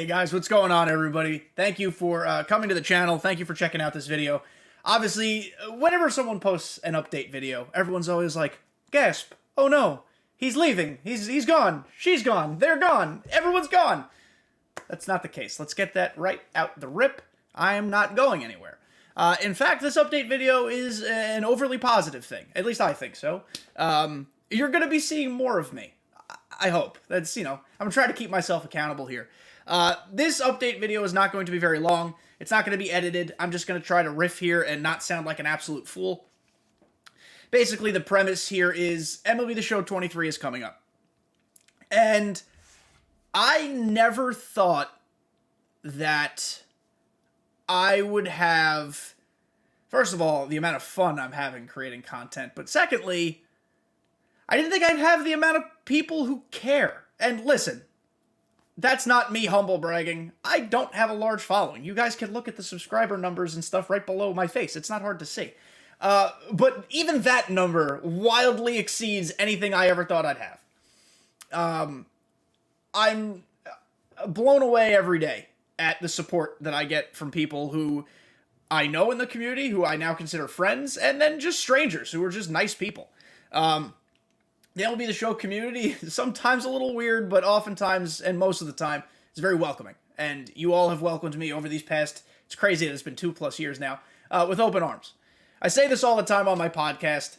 Hey guys, what's going on, everybody? Thank you for coming to the channel. Thank you for checking out this video. Obviously, whenever someone posts an update video, everyone's always like, gasp, oh no, he's leaving, he's gone, she's gone, they're gone, everyone's gone. That's not the case. Let's get that right out the rip. I am not going anywhere. In fact, this update video is an overly positive thing. At least I think so. You're going to be seeing more of me. I hope. That's, I'm trying to keep myself accountable here. This update video is not going to be very long. It's not going to be edited. I'm just going to try to riff here and not sound like an absolute fool. Basically, the premise here is MLB The Show 23 is coming up. And I never thought that I would have, first of all, the amount of fun I'm having creating content. But secondly, I didn't think I'd have the amount of people who care. And listen, that's not me humble bragging. I don't have a large following. You guys can look at the subscriber numbers and stuff right below my face. It's not hard to see. But even that number wildly exceeds anything I ever thought I'd have. I'm blown away every day at the support that I get from people who I know in the community, who I now consider friends, and then just strangers who are just nice people. The MLB The Show community is sometimes a little weird, but oftentimes, and most of the time, it's very welcoming. And you all have welcomed me over these past, it's crazy that it's been 2+ years now, with open arms. I say this all the time on my podcast.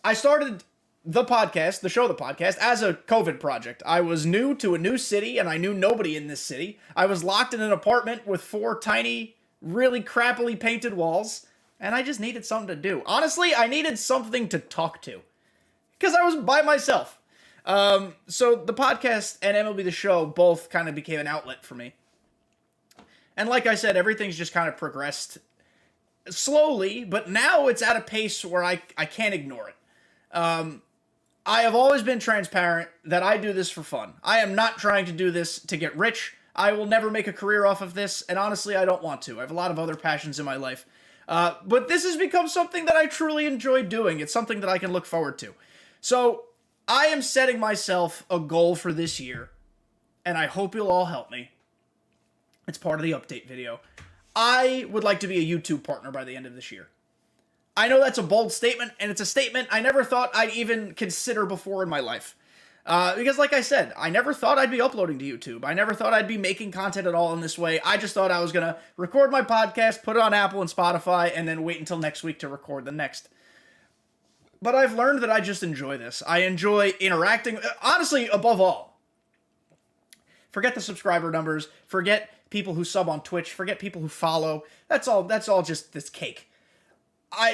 I started the podcast, the podcast, as a COVID project. I was new to a new city, and I knew nobody in this city. I was locked in an apartment with 4 tiny, really crappily painted walls, and I just needed something to do. Honestly, I needed something to talk to, because I was by myself. So the podcast and MLB The Show both kind of became an outlet for me. And like I said, everything's just kind of progressed slowly, but now it's at a pace where I can't ignore it. I have always been transparent that I do this for fun. I am not trying to do this to get rich. I will never make a career off of this, and honestly, I don't want to. I have a lot of other passions in my life. But this has become something that I truly enjoy doing. It's something that I can look forward to. So, I am setting myself a goal for this year, and I hope you'll all help me. It's part of the update video. I would like to be a YouTube partner by the end of this year. I know that's a bold statement, and it's a statement I never thought I'd even consider before in my life. Because like I said, I never thought I'd be uploading to YouTube. I never thought I'd be making content at all in this way. I just thought I was going to record my podcast, put it on Apple and Spotify, and then wait until next week to record the next. But I've learned that I just enjoy this. I enjoy interacting. Honestly, above all, forget the subscriber numbers. Forget people who sub on Twitch. Forget people who follow. That's all just this cake.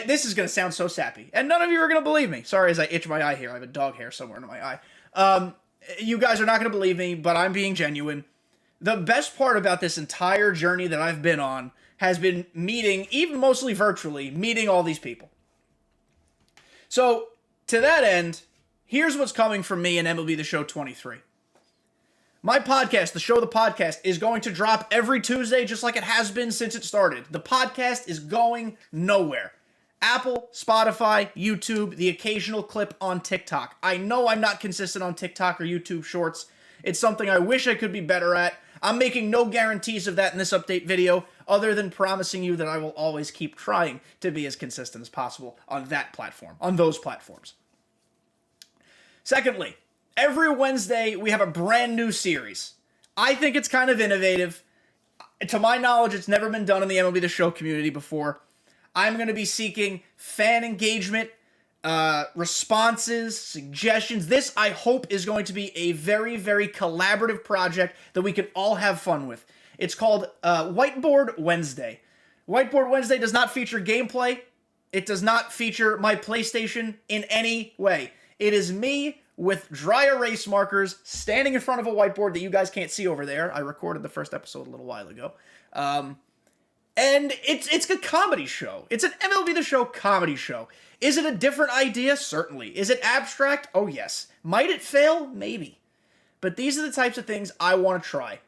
This is going to sound so sappy, and none of you are going to believe me. Sorry as I itch my eye here. I have a dog hair somewhere under my eye. You guys are not going to believe me, but I'm being genuine. The best part about this entire journey that I've been on has been meeting, even mostly virtually, meeting all these people. So, to that end, here's what's coming from me and MLB The Show 23. My podcast, the podcast, is going to drop every Tuesday just like it has been since it started. The podcast is going nowhere. Apple, Spotify, YouTube, the occasional clip on TikTok. I know I'm not consistent on TikTok or YouTube Shorts. It's something I wish I could be better at. I'm making no guarantees of that in this update video, other than promising you that I will always keep trying to be as consistent as possible on that platform, on those platforms. Secondly, every Wednesday we have a brand new series. I think it's kind of innovative. To my knowledge, it's never been done in the MLB The Show community before. I'm going to be seeking fan engagement, responses, suggestions. This, I hope, is going to be a very, very collaborative project that we can all have fun with. It's called Whiteboard Wednesday. Whiteboard Wednesday does not feature gameplay. It does not feature my PlayStation in any way. It is me with dry erase markers standing in front of a whiteboard that you guys can't see over there. I recorded the first episode a little while ago. And it's a comedy show. It's an MLB The Show comedy show. Is it a different idea? Certainly. Is it abstract? Oh, yes. Might it fail? Maybe. But these are the types of things I want to try.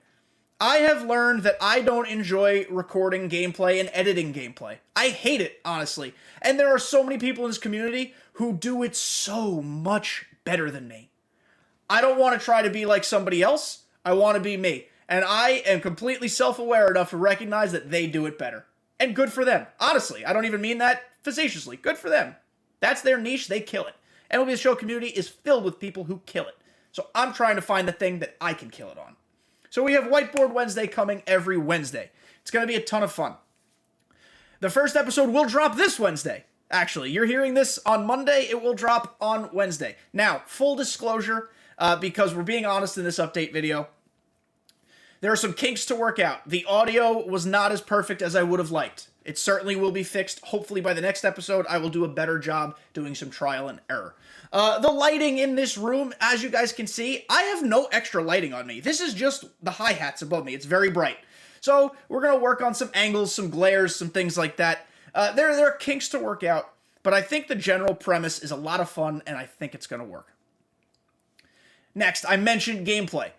I have learned that I don't enjoy recording gameplay and editing gameplay. I hate it, honestly. And there are so many people in this community who do it so much better than me. I don't want to try to be like somebody else. I want to be me. And I am completely self-aware enough to recognize that they do it better. And good for them. Honestly, I don't even mean that facetiously. Good for them. That's their niche. They kill it. MLB The Show community is filled with people who kill it. So I'm trying to find the thing that I can kill it on. So we have Whiteboard Wednesday coming every Wednesday. It's going to be a ton of fun. The first episode will drop this Wednesday. Actually, you're hearing this on Monday. It will drop on Wednesday. Now, full disclosure, because we're being honest in this update video, there are some kinks to work out. The audio was not as perfect as I would have liked. It certainly will be fixed. Hopefully by the next episode, I will do a better job doing some trial and error. The lighting in this room, as you guys can see, I have no extra lighting on me. This is just the hi-hats above me. It's very bright. So we're going to work on some angles, some glares, some things like that. There are kinks to work out, but I think the general premise is a lot of fun, and I think it's going to work. Next, I mentioned gameplay.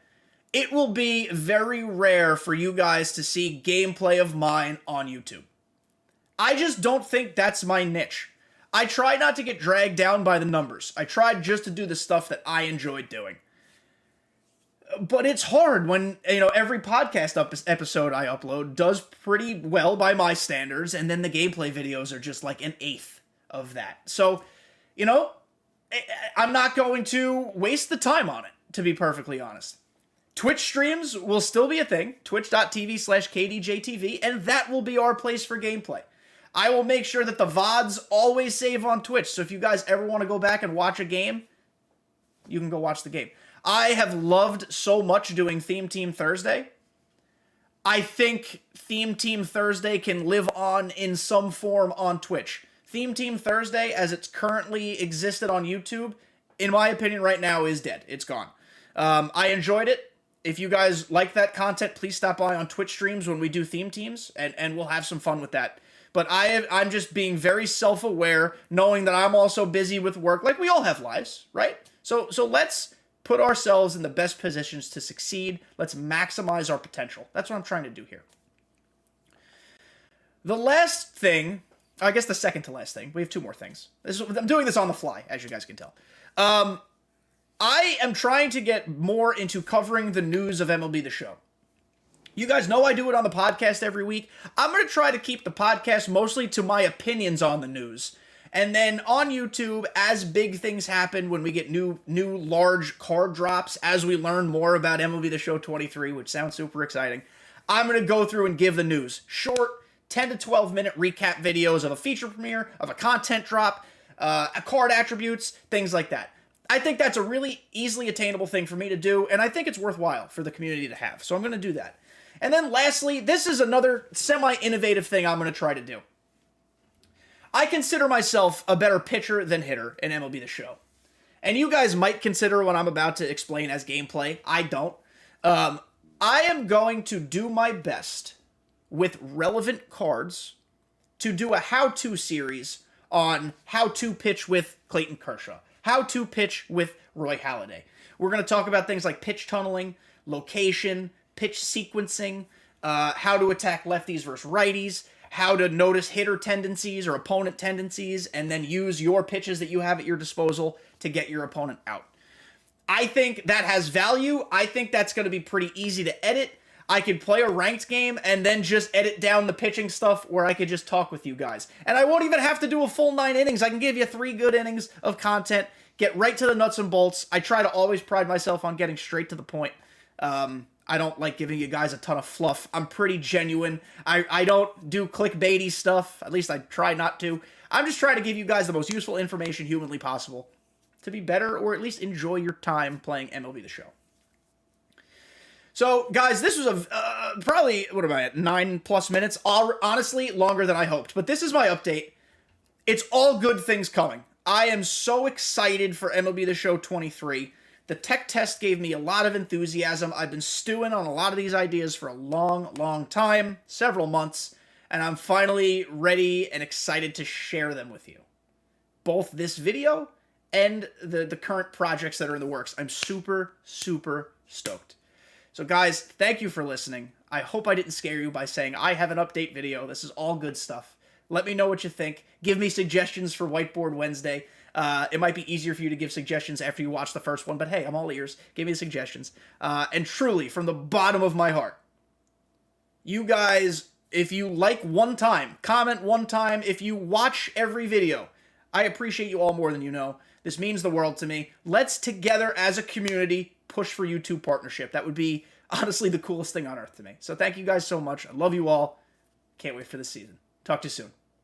It will be very rare for you guys to see gameplay of mine on YouTube. I just don't think that's my niche. I try not to get dragged down by the numbers. I tried just to do the stuff that I enjoyed doing. But it's hard when, every podcast episode I upload does pretty well by my standards, and then the gameplay videos are just like an eighth of that. So, I'm not going to waste the time on it, to be perfectly honest. Twitch streams will still be a thing, twitch.tv/KDJTV, and that will be our place for gameplay. I will make sure that the VODs always save on Twitch, so if you guys ever want to go back and watch a game, you can go watch the game. I have loved so much doing Theme Team Thursday. I think Theme Team Thursday can live on in some form on Twitch. Theme Team Thursday, as it's currently existed on YouTube, in my opinion right now, is dead. It's gone. I enjoyed it. If you guys like that content, please stop by on Twitch streams when we do theme teams, and we'll have some fun with that. But I'm just being very self-aware, knowing that I'm also busy with work, like we all have lives, right? So let's put ourselves in the best positions to succeed. Let's maximize our potential. That's what I'm trying to do here. The last thing, I guess the second to last thing, we have two more things. I'm doing this on the fly, as you guys can tell. I am trying to get more into covering the news of MLB The Show. You guys know I do it on the podcast every week. I'm going to try to keep the podcast mostly to my opinions on the news. And then on YouTube, as big things happen, when we get new large card drops, as we learn more about MLB The Show 23, which sounds super exciting, I'm going to go through and give the news. Short, 10 to 12 minute recap videos of a feature premiere, of a content drop, card attributes, things like that. I think that's a really easily attainable thing for me to do, and I think it's worthwhile for the community to have. So I'm going to do that. And then lastly, this is another semi-innovative thing I'm going to try to do. I consider myself a better pitcher than hitter in MLB The Show. And you guys might consider what I'm about to explain as gameplay. I don't. I am going to do my best with relevant cards to do a how-to series on how to pitch with Clayton Kershaw. How to pitch with Roy Halladay. We're going to talk about things like pitch tunneling, location, pitch sequencing, how to attack lefties versus righties, how to notice hitter tendencies or opponent tendencies, and then use your pitches that you have at your disposal to get your opponent out. I think that has value. I think that's going to be pretty easy to edit. I could play a ranked game and then just edit down the pitching stuff where I could just talk with you guys. And I won't even have to do a full 9 innings. I can give you 3 good innings of content, get right to the nuts and bolts. I try to always pride myself on getting straight to the point. I don't like giving you guys a ton of fluff. I'm pretty genuine. I don't do clickbaity stuff. At least I try not to. I'm just trying to give you guys the most useful information humanly possible to be better or at least enjoy your time playing MLB The Show. So, guys, this was probably, what am I at, 9+ minutes? Honestly, longer than I hoped. But this is my update. It's all good things coming. I am so excited for MLB The Show 23. The tech test gave me a lot of enthusiasm. I've been stewing on a lot of these ideas for a long, long time, several months, and I'm finally ready and excited to share them with you. Both this video and the current projects that are in the works. I'm super, super stoked. So guys, thank you for listening. I hope I didn't scare you by saying I have an update video. This is all good stuff. Let me know what you think. Give me suggestions for Whiteboard Wednesday. It might be easier for you to give suggestions after you watch the first one, but hey, I'm all ears. Give me suggestions. And truly, from the bottom of my heart, you guys, if you like one time, comment one time, if you watch every video, I appreciate you all more than you know. This means the world to me. Let's together as a community push for YouTube partnership. That would be honestly the coolest thing on earth to me. So thank you guys so much. I love you all. Can't wait for this season. Talk to you soon.